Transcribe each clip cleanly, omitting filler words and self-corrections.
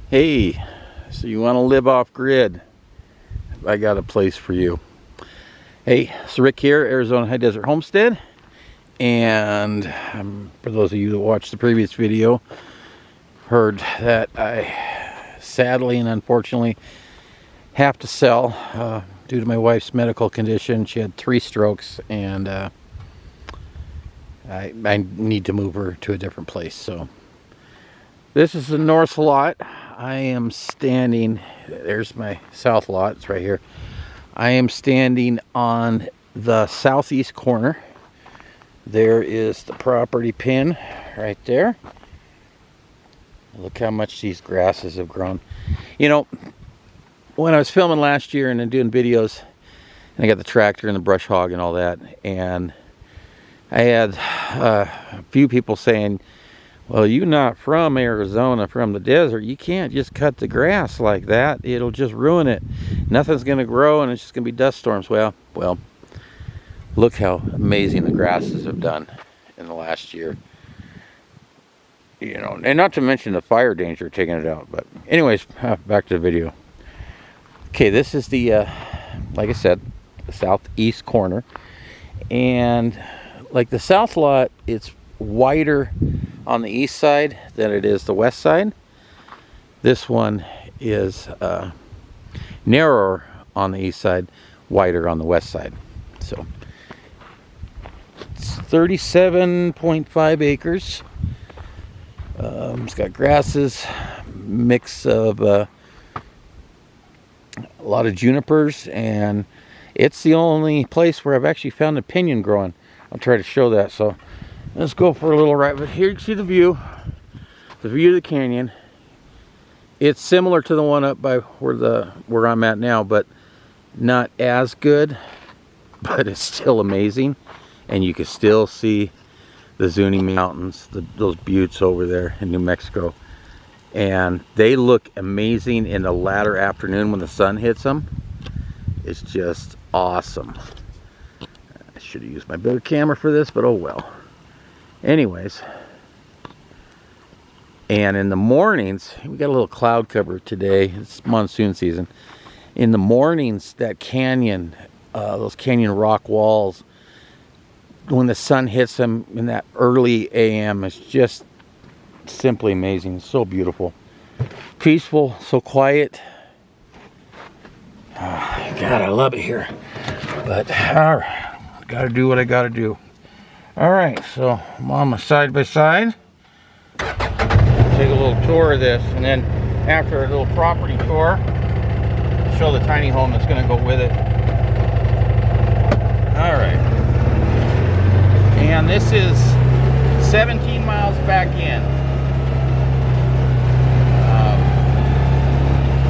Hey, so you want to live off grid? I got a place for you. Hey, it's Rick here, Arizona High Desert Homestead. And for those of you that watched the previous video, heard that I sadly and unfortunately have to sell due to my wife's medical condition. She had 3 strokes, and I need to move her to a different place. So this is the north lot. I am standing, there's my south lot, it's right here. I am standing on the southeast corner. There is the property pin right there. Look how much these grasses have grown. You know, when I was filming last year and doing videos, and I got the tractor and the brush hog and all that, and I had a few people saying, well, you're not from Arizona, from the desert. You can't just cut the grass like that. It'll just ruin it. Nothing's going to grow, and it's just going to be dust storms. Well, look how amazing the grasses have done in the last year. You know, and not to mention the fire danger taking it out. But anyways, back to the video. Okay, this is the, like I said, the southeast corner. And like the south lot, it's wider on the east side than it is the west side. This one is narrower on the east side, wider on the west side. So it's 37.5 acres. It's got grasses, mix of a lot of junipers, and it's the only place where I've actually found a pinyon growing. I'll try to show that. So let's go for a little ride. But here you can see the view of the canyon. It's similar to the one up by where I'm at now, but not as good. But it's still amazing, and you can still see the Zuni Mountains, those buttes over there in New Mexico, and they look amazing in the latter afternoon when the sun hits them. It's just awesome. I should have used my bigger camera for this, but oh well. Anyways, and in the mornings, we got a little cloud cover today. It's monsoon season. In the mornings, that canyon, those canyon rock walls, when the sun hits them in that early AM, it's just simply amazing. It's so beautiful, peaceful, so quiet. God, I love it here. But all right, gotta do what I gotta do. All right, so I'm on my side-by-side. Take a little tour of this, and then after a little property tour, show the tiny home that's going to go with it. All right, and this is 17 miles back in.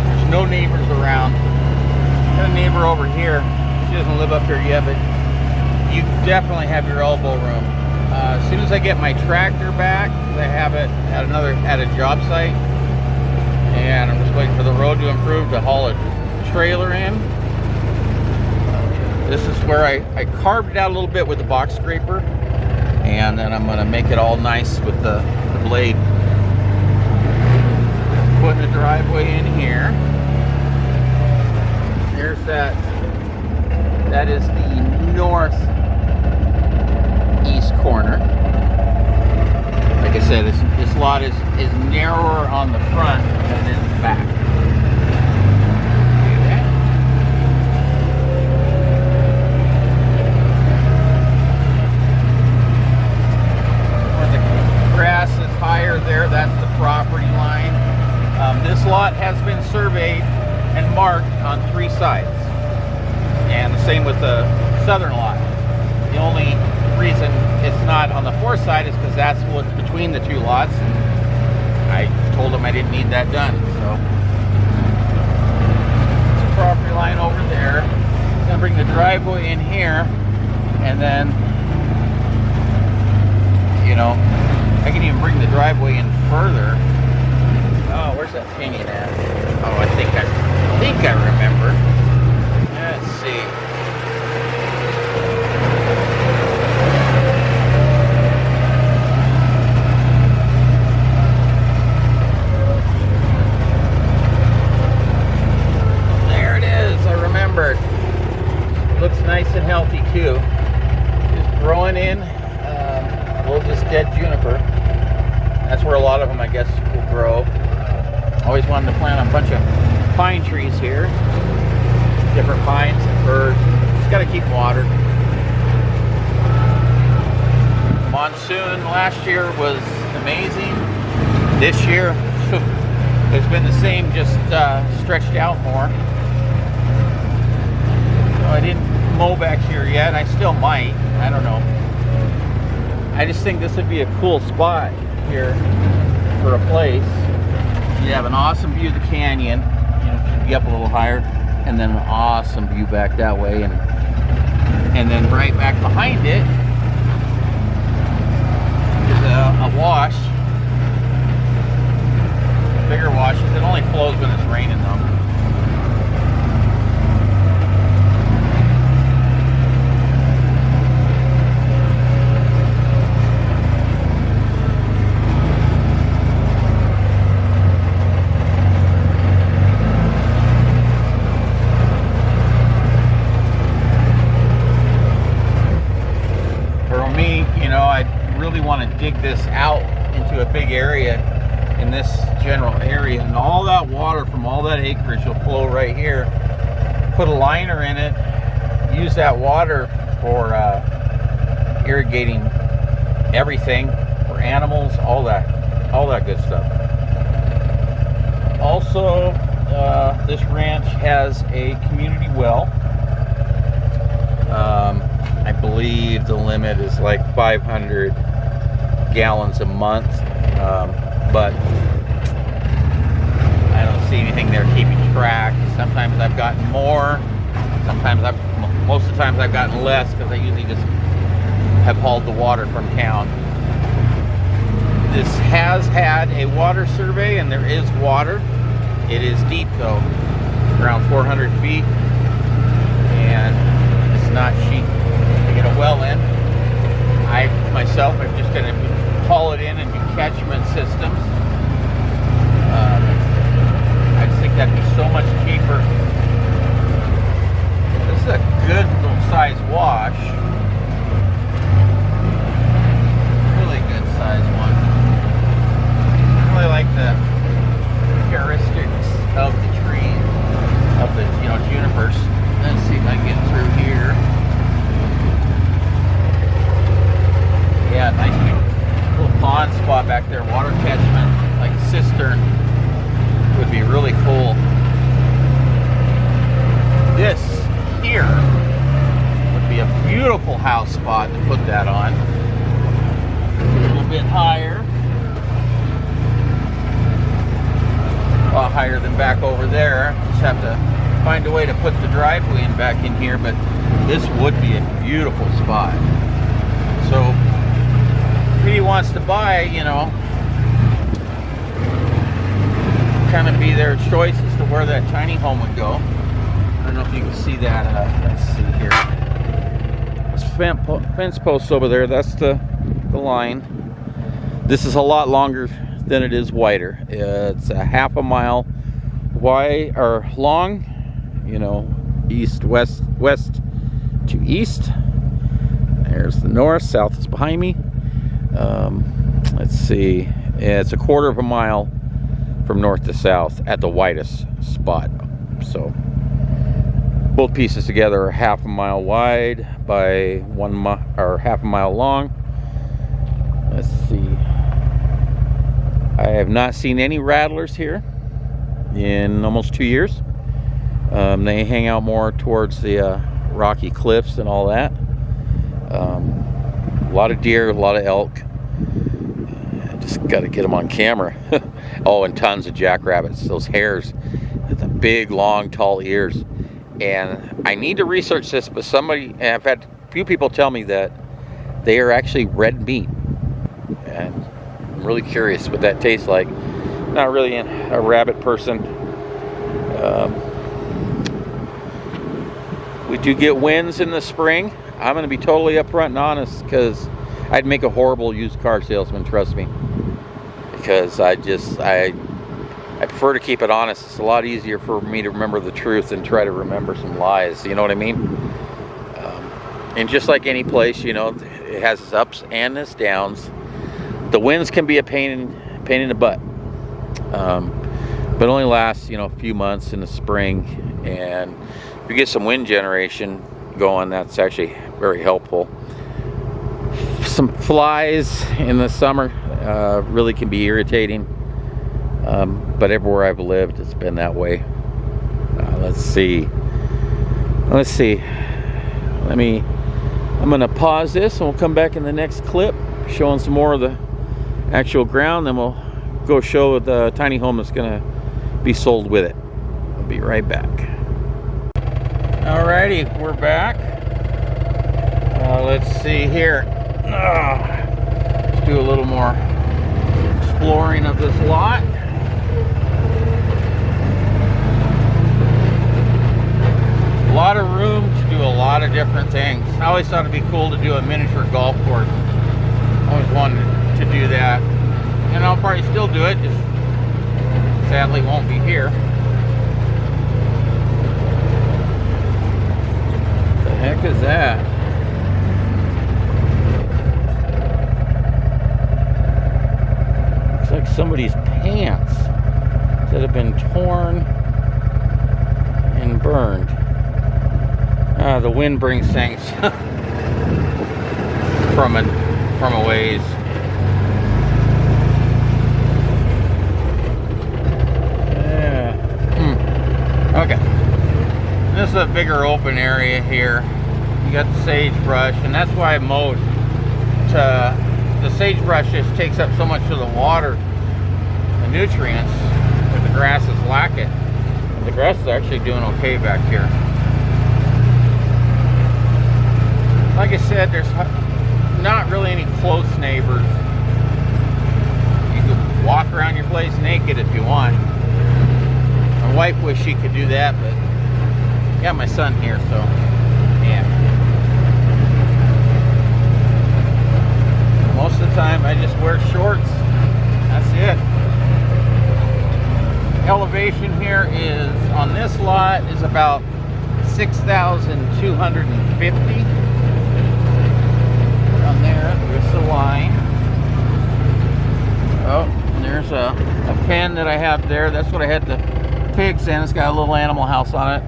There's no neighbors around. Got a neighbor over here. She doesn't live up here yet, but you definitely have your elbow room. As soon as I get my tractor back, I have it at a job site, and I'm just waiting for the road to improve to haul a trailer in. This is where I carved it out a little bit with the box scraper, and then I'm going to make it all nice with the blade. Putting the driveway in here. There's that. That is the northeast corner. Like I said, this lot is narrower on the front than in the back. See that? Where the grass is higher there, that's the property line. This lot has been surveyed and marked on 3 sides. And the same with the southern lot. The only reason it's not on the 4th side is because that's what's between the 2 lots, and I told them I didn't need that done. So it's a property line over there. I'm gonna bring the driveway in here, and then, you know, I can even bring the driveway in further. Oh, where's that canyon at? Oh, I think I remember. Let's see. throwing in a little just dead juniper. That's where a lot of them, I guess, will grow. Always wanted to plant a bunch of pine trees here. Different pines and firs. Just got to keep water. Monsoon last year was amazing. This year, it's been the same, just stretched out more. So I didn't mow back here yet. I still might. I don't know. I just think this would be a cool spot here for a place. You have an awesome view of the canyon. You know, be up a little higher, and then an awesome view back that way, and then right back behind it is a wash. Bigger washes. It only flows when it's raining though. For me, you know, I really want to dig this out into a big area in this general area, and all that water from all that acreage will flow right here. Put a liner in it, use that water for irrigating everything, for animals, all that good stuff. Also, this ranch has a community well. I believe the limit is like 500 gallons a month. But I don't see anything there keeping track. Sometimes I've gotten more. Most of the times I've gotten less, because I usually just have hauled the water from town. This has had a water survey, and there is water. It is deep though, around 400 feet, and it's not cheap to get a well in. I myself am just going to haul it in and do catchment systems. I just think that'd be so much cheaper. This is a good little size wash. Really good size one. I really like the characteristics of the tree, of the junipers. Let's see if I can get through here. Yeah, nice little pond spot back there, water catchment, like cistern, would be really cool. This here would be a beautiful house spot to put that on. A little bit higher, a lot higher than back over there. Just have to find a way to put the driveway in back in here, but this would be a beautiful spot. So if he wants to buy, you know, kind of be their choice as to where that tiny home would go. I don't know if you can see that. Let's see here. This fence post over there, that's the line. This is a lot longer than it is wider. It's a half a mile wide or long, you know, east, west to east. There's the north, south is behind me. Let's see, it's a quarter of a mile from north to south at the widest spot. So both pieces together are half a mile wide by 1 mile or half a mile long. Let's see, I have not seen any rattlers here in almost 2 years. They hang out more towards the rocky cliffs and all that. A lot of deer, a lot of elk. I just got to get them on camera. Oh, and tons of jackrabbits. Those hares, the big, long, tall ears. And I need to research this, but I've had a few people tell me that they are actually red meat. And I'm really curious what that tastes like. Not really a rabbit person. We do get winds in the spring. I'm going to be totally upfront and honest, because I'd make a horrible used car salesman, trust me. Because I prefer to keep it honest. It's a lot easier for me to remember the truth than try to remember some lies. You know what I mean? And just like any place, you know, it has its ups and its downs. The winds can be a pain in the butt, but only lasts, you know, a few months in the spring. And if you get some wind generation going, that's actually very helpful. Some flies in the summer really can be irritating, but everywhere I've lived, it's been that way. Let's see. I'm gonna pause this and we'll come back in the next clip showing some more of the actual ground, then we'll go show the tiny home that's gonna be sold with it. I'll be right back. Alrighty, we're back. Let's see here. Let's do a little more exploring of this lot. A lot of room to do a lot of different things. I always thought it'd be cool to do a miniature golf course. I always wanted to do that. And I'll probably still do it, just sadly won't be here. What the heck is that? Looks like somebody's pants that have been torn and burned. The wind brings things from a ways. Yeah. Okay. This is a bigger open area here. You got the sagebrush, and that's why I mowed. The sagebrush just takes up so much of the water, the nutrients, that the grass is lacking. The grass is actually doing okay back here. Like I said, there's not really any close neighbors. You can walk around your place naked if you want. My wife wished she could do that, but I got my son here, so yeah. Most of the time I just wear shorts. That's it. Elevation here is, on this lot, is about 6,250. There's the line. Oh, and there's a pen that I have there. That's what I had the pigs in. It's got a little animal house on it.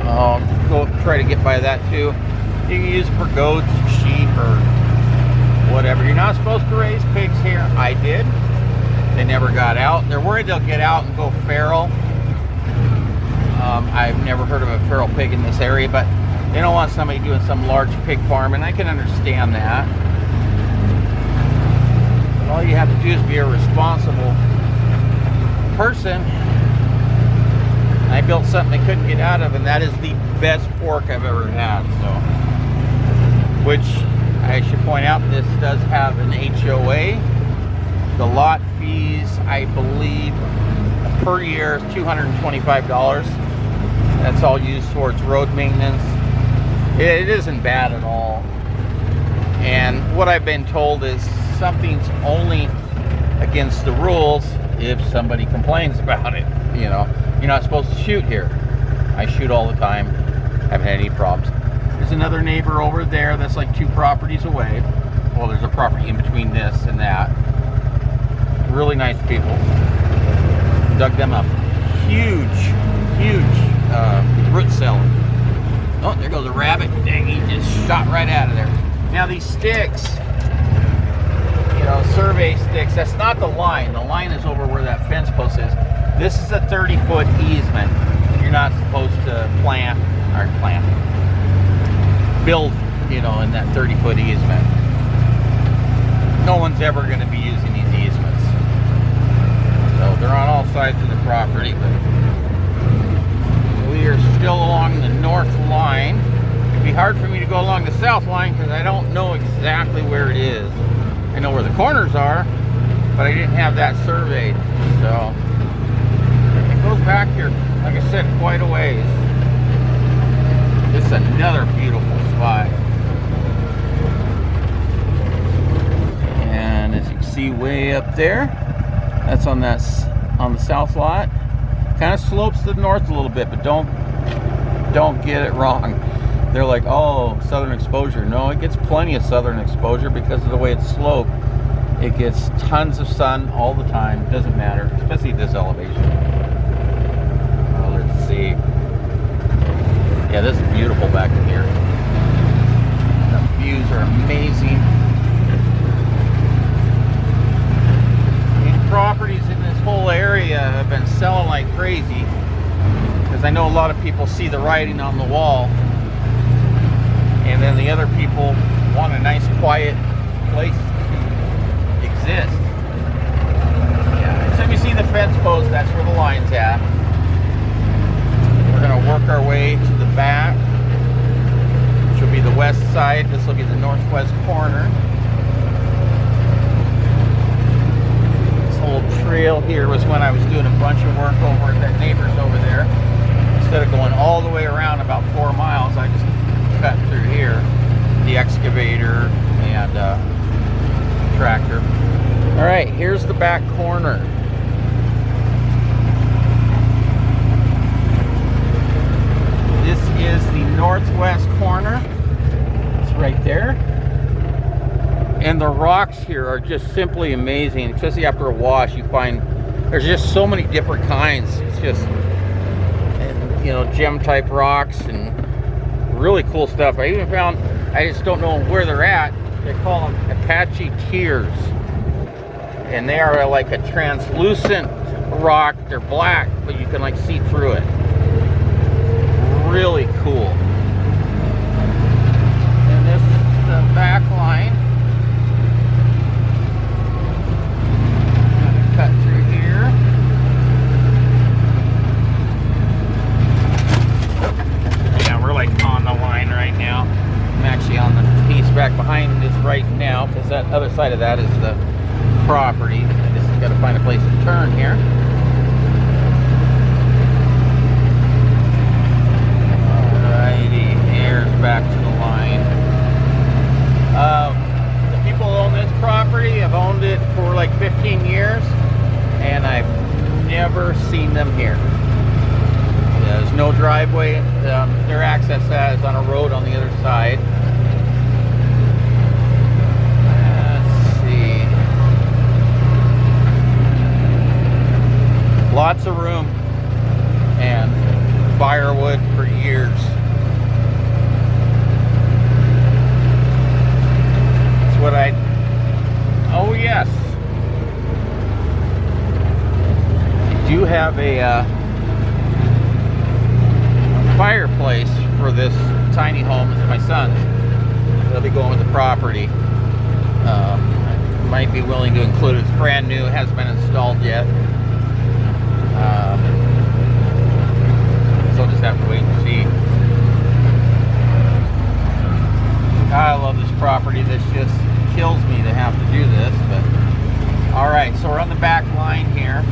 I'll go try to get by that too. You can use it for goats, sheep, or whatever. You're not supposed to raise pigs here. I did. They never got out. They're worried they'll get out and go feral. I've never heard of a feral pig in this area, but they don't want somebody doing some large pig farm, and I can understand that. But all you have to do is be a responsible person. I built something they couldn't get out of, and that is the best pork I've ever had. So, which I should point out, this does have an HOA. The lot fees, I believe, per year is $225. That's all used towards road maintenance. It isn't bad at all. And what I've been told is something's only against the rules if somebody complains about it. You know, you're not supposed to shoot here. I shoot all the time. Haven't had any problems. There's another neighbor over there that's like 2 properties away. Well, there's a property in between this and that. Really nice people. Dug them up. Huge root cellar. Oh, there goes a rabbit. Dang, he just shot right out of there. Now these sticks, you know, survey sticks, that's not the line. The line is over where that fence post is. This is a 30-foot easement. You're not supposed to build, you know, in that 30-foot easement. No one's ever going to be using these easements. So they're on all sides of the property, but we are still along the north line. It'd be hard for me to go along the south line because I don't know exactly where it is. I know where the corners are, but I didn't have that surveyed. So it goes back here, like I said, quite a ways. This is another beautiful spot. And as you can see way up there, that's on the south lot. Kind of slopes to the north a little bit, but don't get it wrong. they're like, oh, southern exposure. No, it gets plenty of southern exposure because of the way it's sloped. It gets tons of sun all the time. It doesn't matter, especially this elevation. Let's see. Yeah, this is beautiful back in here. The views are amazing. These properties in this whole area have been selling like crazy because I know a lot of people see the writing on the wall, and then the other people want a nice quiet place to exist. Yeah, so you see the fence post, that's where the line's at. We're going to work our way to the back, which will be the west side. This will be the northwest corner. This whole trail here was when I was doing a bunch of work over at that neighbor's over there. Instead of going all the way around about 4 miles, I just cut through here, the excavator and tractor. All right, here's the back corner. This is the northwest corner. It's right there. And the rocks here are just simply amazing, especially after a wash. You find there's just so many different kinds. It's just, you know, gem type rocks and really cool stuff. I even found, I just don't know where they're at, they call them Apache tears, and they are like a translucent rock. They're black, but you can like see through it. Really cool. And this is the back line. Cut through here. Yeah, we're like on the line right now. I'm actually on the piece back behind this right now because that other side of that is the property. I just got to find a place to turn here. Back to the line. The people who own this property have owned it for like 15 years, and I've never seen them here. There's no driveway. Their access is on a road on the other side. Let's see. Lots of room and firewood for years. What I, oh yes, I do have a fireplace for this tiny home. It's my son's. They'll be going with the property. Might be willing to include it. It's brand new, it hasn't been installed yet. So I'll just have to wait and see. I love this property. This just kills me to have to do this, but all right, so we're on the back line here.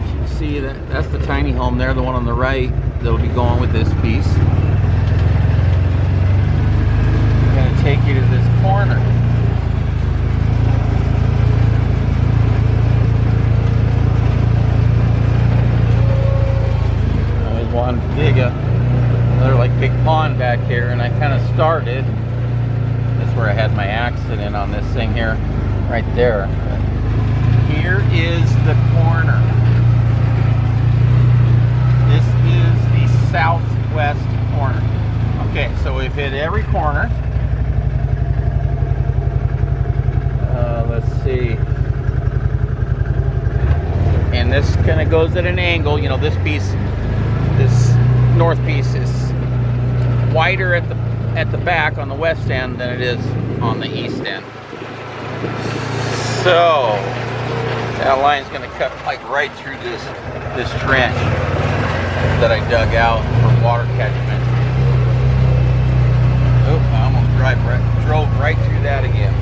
You can see that's the tiny home there, the one on the right that'll be going with this piece. I'm going to take you to this corner. I always wanted to dig another like big pond back here, and I kind of started. That's where I had my accident on this thing here, right there. Here is the corner. This is the southwest corner. Okay, so we've hit every corner. Let's see. And this kind of goes at an angle. You know, this piece, this north piece is wider at the back on the west end than it is on the east end. So that line's going to cut like right through this trench that I dug out for water catchment. Oh, I almost drove right through that again.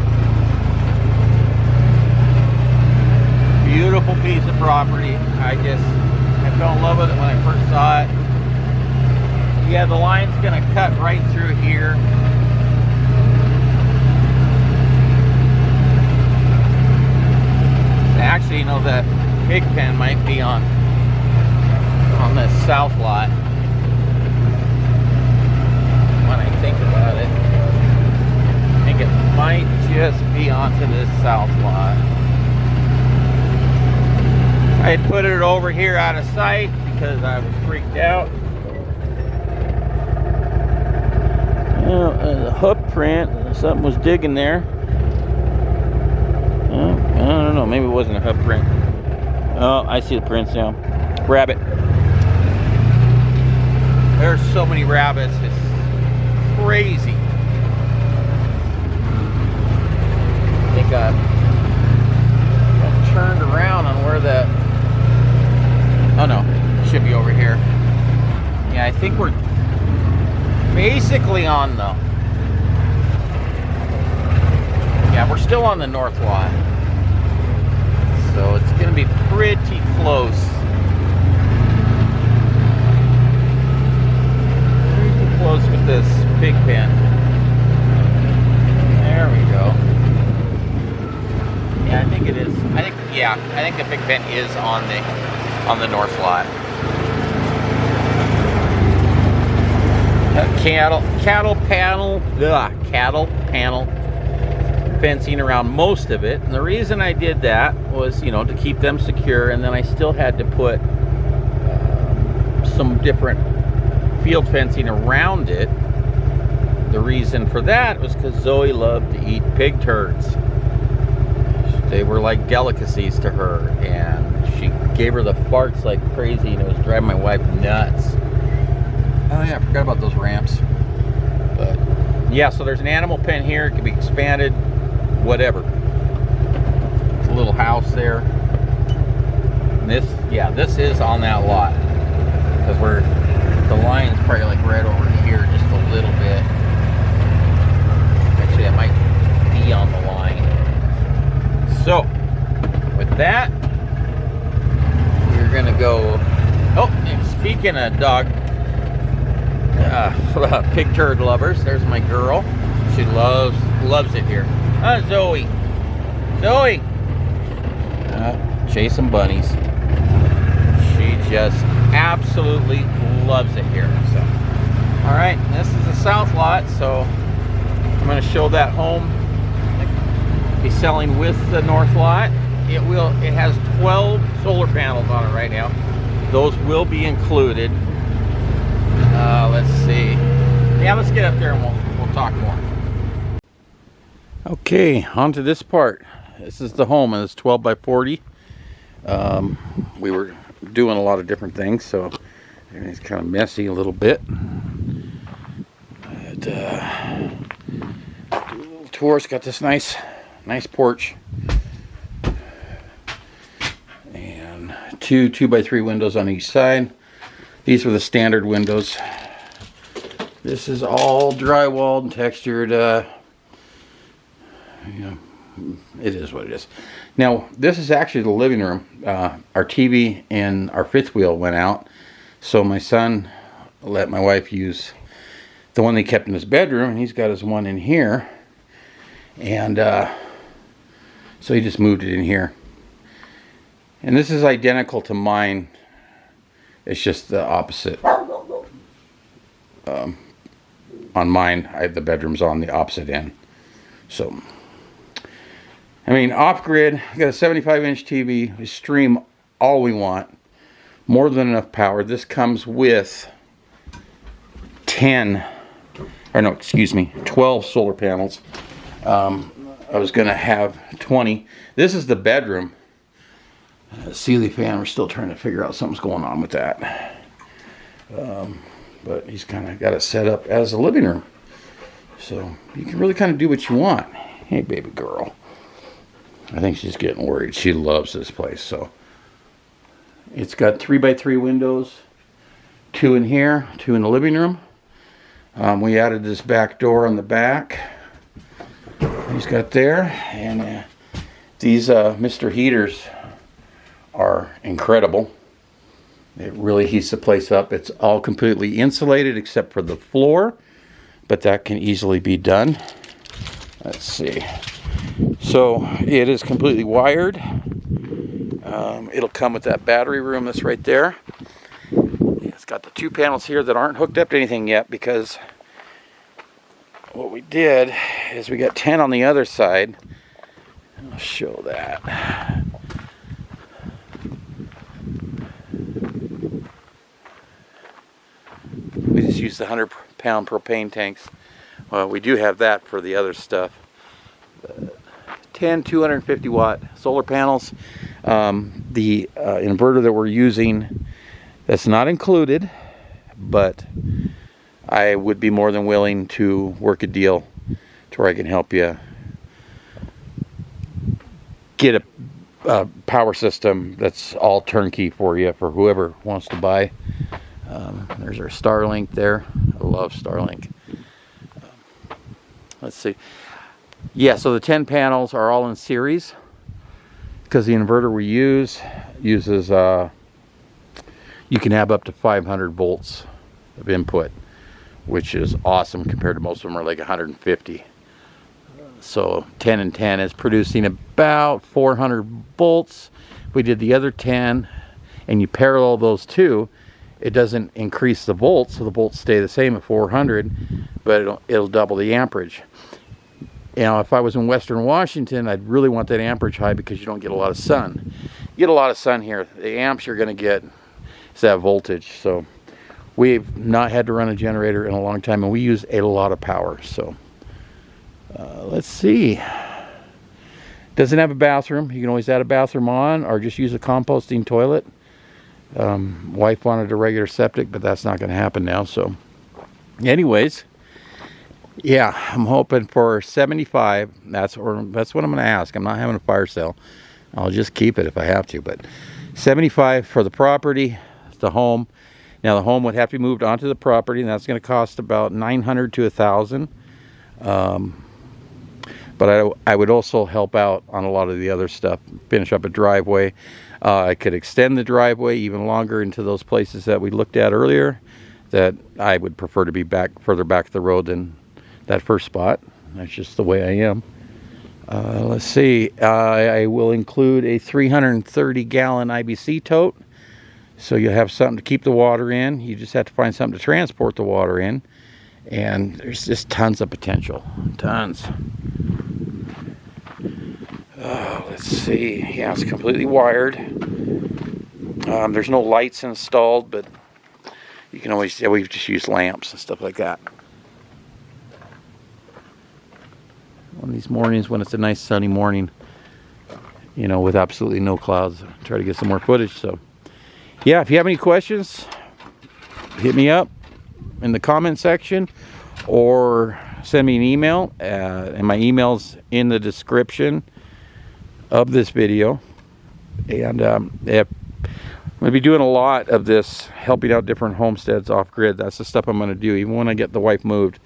Beautiful piece of property. I fell in love with it when I first saw it. Yeah, the line's going to cut right through here. Actually, you know, the pig pen might be on this south lot. think about it, I think it might just be onto this south lot. I had put it over here out of sight because I was freaked out. Well, the hoof print, something was digging there. I don't know, maybe it wasn't a hoof print. Oh, I see the prints now. Rabbit. There's so many rabbits, it's crazy. I think I turned around on where that, oh no, it should be over here. Yeah, I think we're basically on the, yeah, we're still on the north lot. So it's going to be pretty close. Pretty close with this pig pen. There we go. Yeah, I think it is. I think the pig pen is on the north lot. Cattle panel fencing around most of it, and the reason I did that was, you know, to keep them secure, and then I still had to put some different field fencing around it. The reason for that was because Zoe loved to eat pig turds. They were like delicacies to her, and she gave her the farts like crazy, and it was driving my wife nuts. Oh yeah, I forgot about those ramps. But yeah, so there's an animal pen here. It can be expanded, whatever. It's a little house there. And this, yeah, this is on that lot, because the line's probably like right over here just a little bit. Actually, it might be on the line. So with that, we're gonna go. Oh, and speaking of dog, pig turd lovers, there's my girl. She loves it here. Zoe, chasing bunnies. She just absolutely loves it here. So, all right, this is the south lot, so I'm going to show that home. Be selling with the north lot. It has 12 solar panels on it right now. Those will be included. Let's see. Yeah, let's get up there and we'll talk more. Okay, on to this part. This is the home, and it's 12 by 40. We were doing a lot of different things, so everything's kind of messy a little bit. But, do a little tour. It's got this nice porch, and two 2x3 windows on each side. These are the standard windows. This is all drywalled and textured. You know, it is what it is. Now, this is actually the living room. Our TV and our fifth wheel went out, so my son let my wife use the one they kept in his bedroom, and he's got his one in here. And so he just moved it in here. And this is identical to mine. It's just the opposite. On mine, the bedroom's on the opposite end. So, I mean, off-grid, got a 75-inch TV. We stream all we want. More than enough power. This comes with 12 solar panels. I was going to have 20. This is the bedroom. Ceiling fan, we're still trying to figure out something's going on with that. But he's kind of got it set up as a living room. So you can really kind of do what you want. Hey, baby girl. I think she's getting worried. She loves this place. So it's got 3x3 windows. 2 in here, 2 in the living room. We added this back door on the back. He's got there. And these Mr. Heaters are incredible. It really heats the place up. It's all completely insulated except for the floor, but that can easily be done. Let's see. So it is completely wired. It'll come with that battery room that's right there. It's got the 2 panels here that aren't hooked up to anything yet because what we did is we got 10 on the other side. I'll show that. We just used the 100-pound propane tanks. Well, we do have that for the other stuff. 10 250 watt solar panels. The inverter that we're using, that's not included, but I would be more than willing to work a deal to where I can help you get a power system that's all turnkey for you, for whoever wants to buy. There's our Starlink there. I love Starlink. Let's see. Yeah, so the 10 panels are all in series because the inverter we use uses, you can have up to 500 volts of input, which is awesome compared to most of them are like 150. So 10 and 10 is producing about 400 volts. If we did the other 10 and you parallel those two, it doesn't increase the volts, so the volts stay the same at 400, but it'll double the amperage. You know, if I was in Western Washington, I'd really want that amperage high because you don't get a lot of sun. You get a lot of sun here. The amps you're going to get is that voltage. So we've not had to run a generator in a long time, and we use a lot of power. So let's see. Doesn't have a bathroom. You can always add a bathroom on or just use a composting toilet. Wife wanted a regular septic, but that's not going to happen now. So anyways, yeah, I'm hoping for 75. That's what I'm going to ask. I'm not having a fire sale. I'll just keep it if I have to, but 75 for the property, the home. Now the home would have to be moved onto the property, and that's going to cost about 900 to 1,000. But I would also help out on a lot of the other stuff. Finish up a driveway. I could extend the driveway even longer into those places that we looked at earlier that I would prefer to be further back the road than that first spot. That's just the way I am. Let's see. I will include a 330-gallon IBC tote. So you'll have something to keep the water in. You just have to find something to transport the water in. And there's just tons of potential. Tons. Let's see. Yeah, it's completely wired. There's no lights installed, but you can always, yeah, we just use lamps and stuff like that. One of these mornings when it's a nice sunny morning, you know, with absolutely no clouds, try to get some more footage. So yeah, if you have any questions, hit me up in the comment section or send me an email, and my email's in the description of this video. And I'm going to be doing a lot of this, helping out different homesteads off grid. That's the stuff I'm going to do. Even when I get the wife moved,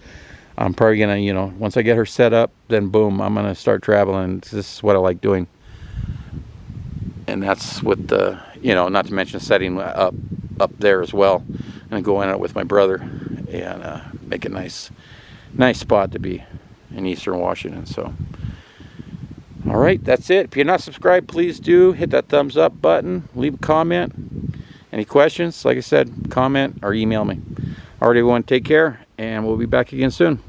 I'm probably going to, you know, once I get her set up, then boom, I'm going to start traveling. This is what I like doing. And that's with the, you know, not to mention setting up there as well. I'm going to go in it with my brother and make a nice spot to be in Eastern Washington. So all right, that's it. If you're not subscribed, please do hit that thumbs up button, leave a comment. Any questions, like I said, comment or email me. All right, everyone, take care, and we'll be back again soon.